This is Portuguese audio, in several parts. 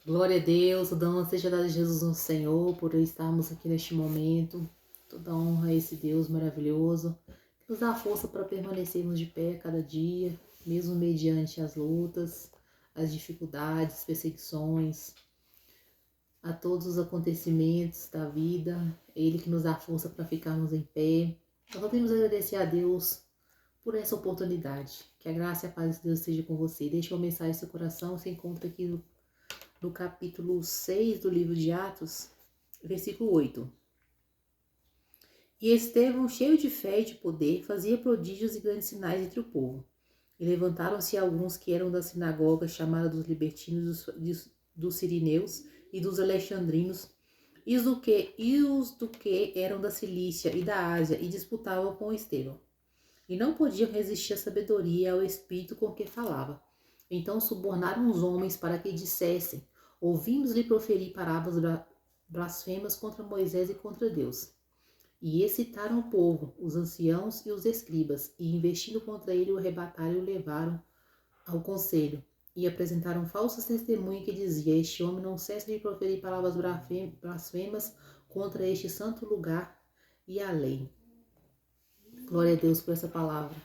Glória a Deus, toda honra seja dada a Jesus nosso Senhor por estarmos aqui neste momento. Toda honra a esse Deus maravilhoso que nos dá força para permanecermos de pé a cada dia, mesmo mediante as lutas, as dificuldades, perseguições, a todos os acontecimentos da vida. Ele que nos dá força para ficarmos em pé. Nós podemos agradecer a Deus por essa oportunidade. Que a graça e a paz de Deus esteja com você. Deixe uma mensagem no seu coração. Você encontra aqui no capítulo 6 do livro de Atos, versículo 8. E Estevão, cheio de fé e de poder, fazia prodígios e grandes sinais entre o povo. E levantaram-se alguns que eram da sinagoga chamada dos libertinos, dos sirineus e dos alexandrinos, e os do que eram da Cilícia e da Ásia, e disputavam com Estevão. E não podiam resistir à sabedoria e ao espírito com que falava. Então subornaram os homens para que dissessem: ouvimos-lhe proferir parábolas blasfemas contra Moisés e contra Deus. E excitaram o povo, os anciãos e os escribas, e investindo contra ele o arrebataram e o levaram ao conselho. E apresentaram falsas testemunhas que dizia: este homem não cessa de proferir palavras blasfemas contra este santo lugar e a lei. Glória a Deus por essa palavra.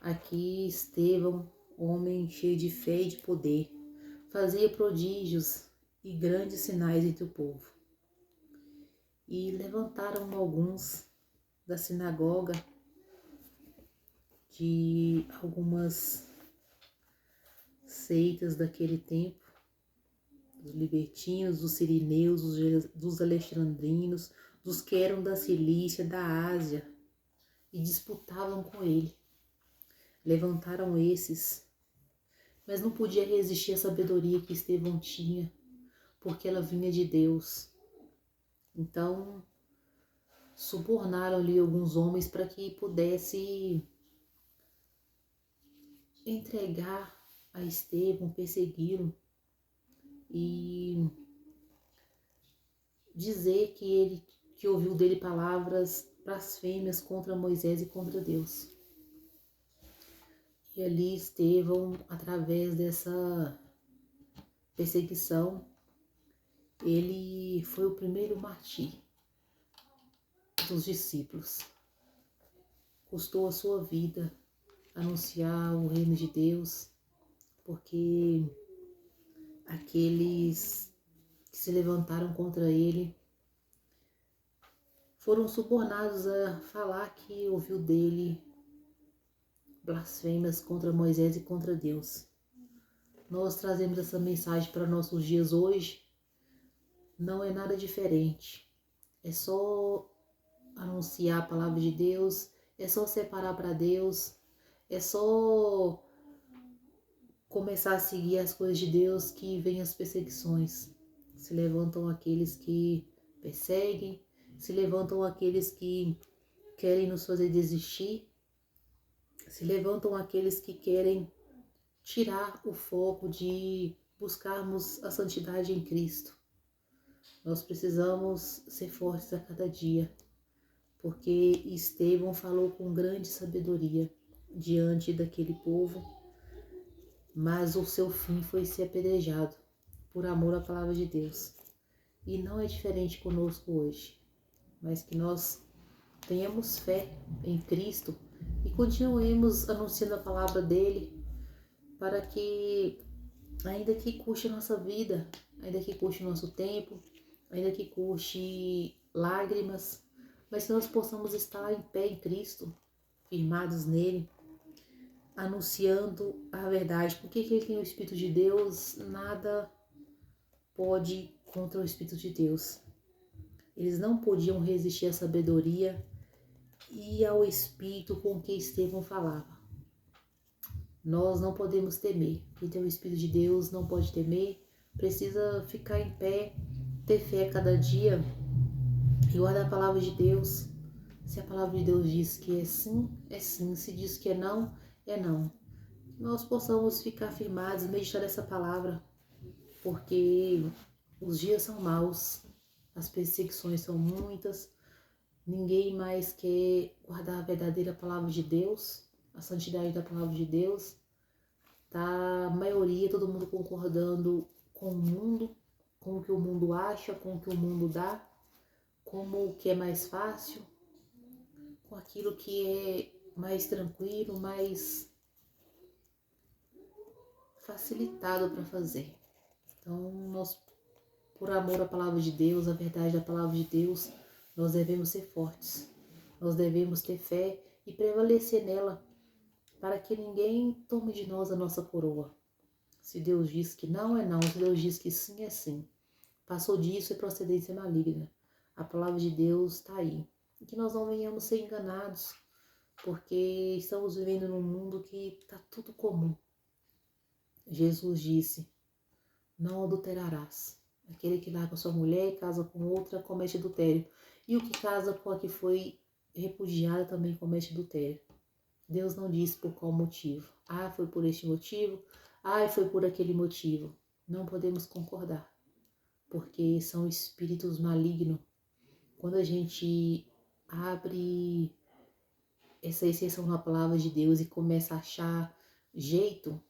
Aqui Estevão, homem cheio de fé e de poder, fazia prodígios e grandes sinais entre o povo. E levantaram alguns da sinagoga de algumas seitas daquele tempo, dos libertinos, dos sirineus, dos alexandrinos, dos que eram da Cilícia, da Ásia, e disputavam com ele. Levantaram esses, mas não podia resistir à sabedoria que Estevão tinha, porque ela vinha de Deus. Então, subornaram-lhe alguns homens para que pudesse entregar a Estevão, persegui-lo e dizer que ouviu dele palavras blasfêmias contra Moisés e contra Deus. E ali Estevão, através dessa perseguição, ele foi o primeiro mártir dos discípulos. Custou a sua vida anunciar o reino de Deus, porque aqueles que se levantaram contra ele foram subornados a falar que ouviu dele blasfêmias contra Moisés e contra Deus. Nós trazemos essa mensagem para nossos dias hoje. Não é nada diferente. É só anunciar a palavra de Deus, é só separar para Deus, é só começar a seguir as coisas de Deus que vem as perseguições. Se levantam aqueles que perseguem, se levantam aqueles que querem nos fazer desistir, se levantam aqueles que querem tirar o foco de buscarmos a santidade em Cristo. Nós precisamos ser fortes a cada dia, porque Estevão falou com grande sabedoria diante daquele povo, mas o seu fim foi ser apedrejado por amor à palavra de Deus. E não é diferente conosco hoje, mas que nós tenhamos fé em Cristo e continuemos anunciando a palavra dele, para que, ainda que custe a nossa vida, ainda que custe o nosso tempo, ainda que custe lágrimas, mas que nós possamos estar em pé em Cristo, firmados nele, anunciando a verdade, porque quem tem o Espírito de Deus, nada pode contra o Espírito de Deus. Eles não podiam resistir à sabedoria e ao Espírito com que Estevão falava. Nós não podemos temer. Quem tem o Espírito de Deus não pode temer, precisa ficar em pé, ter fé cada dia e guardar a palavra de Deus. Se a palavra de Deus diz que é sim, é sim. Se diz que é não, é não. Nós possamos ficar firmados e meditar essa palavra, porque os dias são maus, as perseguições são muitas, ninguém mais quer guardar a verdadeira palavra de Deus, a santidade da palavra de Deus. Tá a maioria, todo mundo concordando com o mundo, com o que o mundo acha, com o que o mundo dá, como o que é mais fácil, com aquilo que é mais tranquilo, mais facilitado para fazer. Então, nós, por amor à palavra de Deus, à verdade da palavra de Deus, nós devemos ser fortes. Nós devemos ter fé e prevalecer nela, para que ninguém tome de nós a nossa coroa. Se Deus diz que não, é não. Se Deus diz que sim, é sim. Passou disso é procedência maligna. A palavra de Deus está aí. E que nós não venhamos ser enganados, porque estamos vivendo num mundo que está tudo comum. Jesus disse, não adulterarás. Aquele que larga sua mulher e casa com outra comete adultério. E o que casa com a que foi repudiada também comete adultério. Deus não disse por qual motivo. Ah, foi por este motivo. Ah, foi por aquele motivo. Não podemos concordar, porque são espíritos malignos. Quando a gente abre essa exceção na palavra de Deus e começa a achar jeito,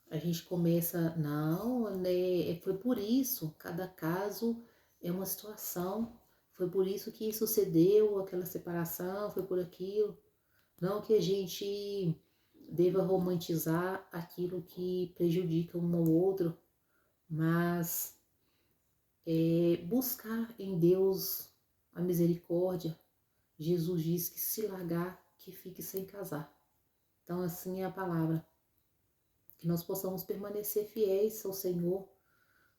a gente começa, não, né, foi por isso, cada caso é uma situação, foi por isso que sucedeu aquela separação, foi por aquilo. Não que a gente deva romantizar aquilo que prejudica um ao outro, mas buscar em Deus a misericórdia. Jesus diz que se largar, que fique sem casar. Então assim é a palavra. Que nós possamos permanecer fiéis ao Senhor,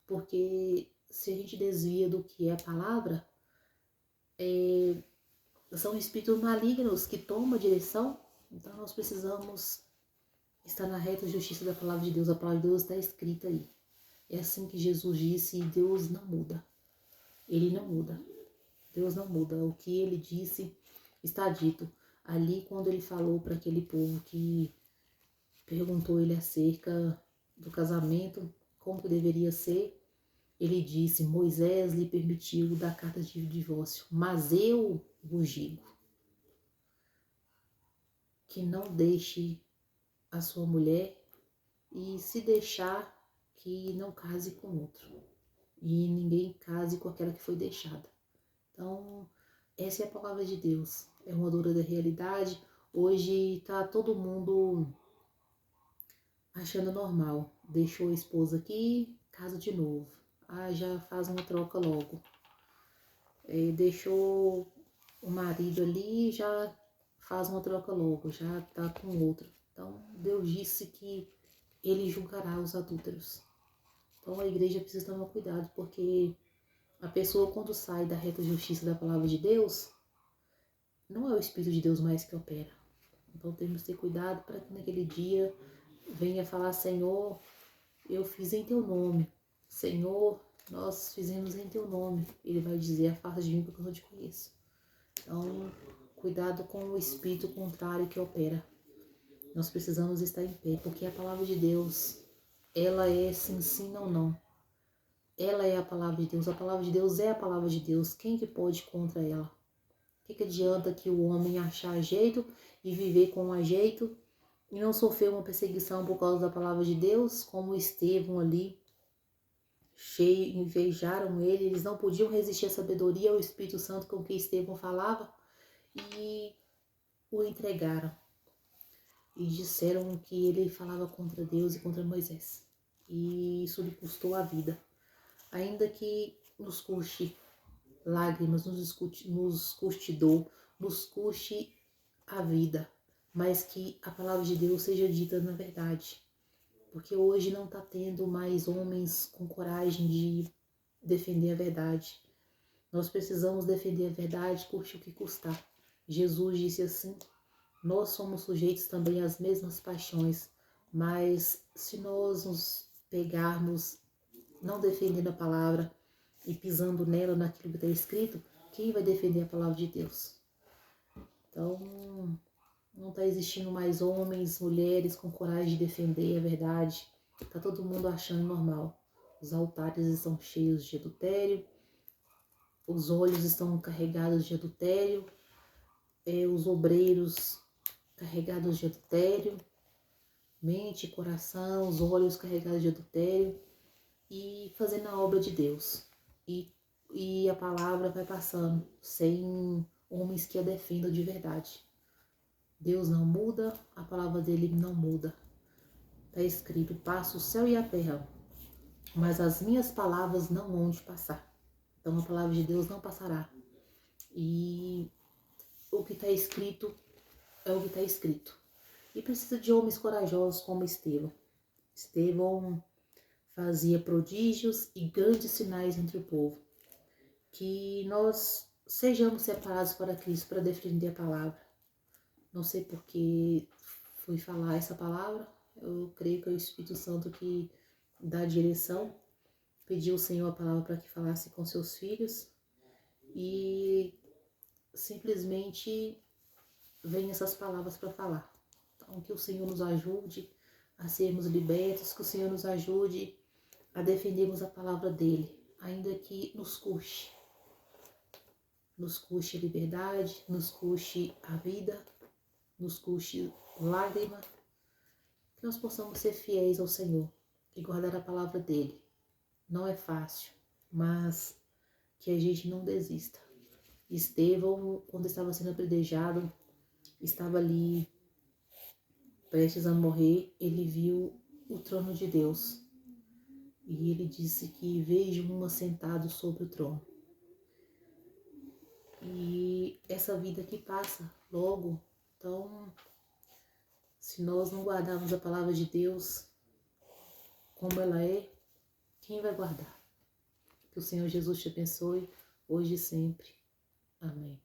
porque se a gente desvia do que é a palavra, são espíritos malignos que tomam a direção. Então nós precisamos estar na reta justiça da palavra de Deus. A palavra de Deus está escrita aí. É assim que Jesus disse e Deus não muda. Ele não muda. Deus não muda. O que ele disse está dito. Ali quando ele falou para aquele povo que perguntou ele acerca do casamento, como que deveria ser, ele disse, Moisés lhe permitiu dar carta de divórcio, mas eu vos digo que não deixe a sua mulher e se deixar que não case com outro. E ninguém case com aquela que foi deixada. Então, essa é a palavra de Deus. É uma dura da realidade. Hoje está todo mundo achando normal. Deixou a esposa aqui, casa de novo. Ah, já faz uma troca logo. Deixou o marido ali, já faz uma troca logo, já tá com outro. Então, Deus disse que ele julgará os adúlteros. Então, a igreja precisa tomar cuidado, porque a pessoa, quando sai da reta justiça da palavra de Deus, não é o Espírito de Deus mais que opera. Então, temos que ter cuidado para que naquele dia venha falar, Senhor, eu fiz em teu nome. Senhor, nós fizemos em teu nome. Ele vai dizer, afasta de mim porque eu não te conheço. Então, cuidado com o espírito contrário que opera. Nós precisamos estar em pé, porque a palavra de Deus, ela é sim, sim, não, não. Ela é a palavra de Deus. A palavra de Deus é a palavra de Deus. Quem que pode ir contra ela? O que adianta que o homem achar jeito e viver com a jeito e não sofrer uma perseguição por causa da palavra de Deus, como Estevão ali, cheio, invejaram ele, eles não podiam resistir à sabedoria, ao Espírito Santo com que Estevão falava e o entregaram. E disseram que ele falava contra Deus e contra Moisés. E isso lhe custou a vida. Ainda que nos custe lágrimas, nos custe dor, nos custe a vida, mas que a palavra de Deus seja dita na verdade. Porque hoje não está tendo mais homens com coragem de defender a verdade. Nós precisamos defender a verdade, custe o que custar. Jesus disse assim, nós somos sujeitos também às mesmas paixões, mas se nós nos pegarmos não defendendo a palavra e pisando nela, naquilo que está escrito, quem vai defender a palavra de Deus? Então, não está existindo mais homens, mulheres com coragem de defender a verdade. Está todo mundo achando normal. Os altares estão cheios de adultério, os olhos estão carregados de adultério, os obreiros carregados de adultério, mente, coração, os olhos carregados de adultério. E fazendo a obra de Deus. E a palavra vai passando sem homens que a defendam de verdade. Deus não muda, a palavra dele não muda. Está escrito: passa o céu e a terra, mas as minhas palavras não vão de passar. Então a palavra de Deus não passará. E o que está escrito é o que está escrito. E precisa de homens corajosos como Estevão. Estevão fazia prodígios e grandes sinais entre o povo. Que nós sejamos separados para Cristo, para defender a palavra. Não sei por que fui falar essa palavra. Eu creio que é o Espírito Santo que dá direção. Pediu ao Senhor a palavra para que falasse com seus filhos. E simplesmente vem essas palavras para falar. Então, que o Senhor nos ajude a sermos libertos, que o Senhor nos ajude a defendermos a palavra dele, ainda que nos custe. Nos custe a liberdade, nos custe a vida, nos custe lágrima, que nós possamos ser fiéis ao Senhor e guardar a palavra dele. Não é fácil, mas que a gente não desista. Estevão, quando estava sendo apedrejado, estava ali prestes a morrer, ele viu o trono de Deus. E ele disse que vejo um assentado sobre o trono. E essa vida que passa logo, então, se nós não guardarmos a palavra de Deus como ela é, quem vai guardar? Que o Senhor Jesus te abençoe, hoje e sempre. Amém.